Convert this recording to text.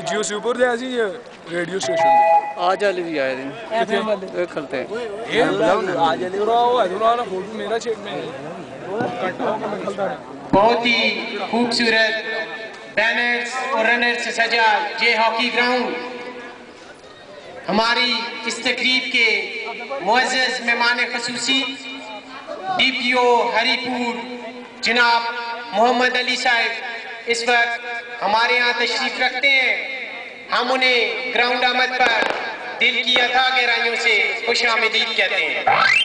जियोस्यूपर दे ऐसी radio station दे आज वाले भी आए थे एफएम वाले खलते हैं ये आज वाले वो है ना फोटो मेरा चेक में बहुत ही खूबसूरत बैनर्स और रनर्स से सजा ये हॉकी ग्राउंड हमारी इस तकरीब के मुअज़्ज़ज़ मेहमान ख़ुसूसी डीपीओ हरीपुर जनाब मोहम्मद अली साहब इस वक्त हमारे यहाँ तशरीफ रखते हैं। हम उन्हें ग्राउंड आमद पर दिल की अथाह गहराइयों से खुश आमदीद कहते हैं।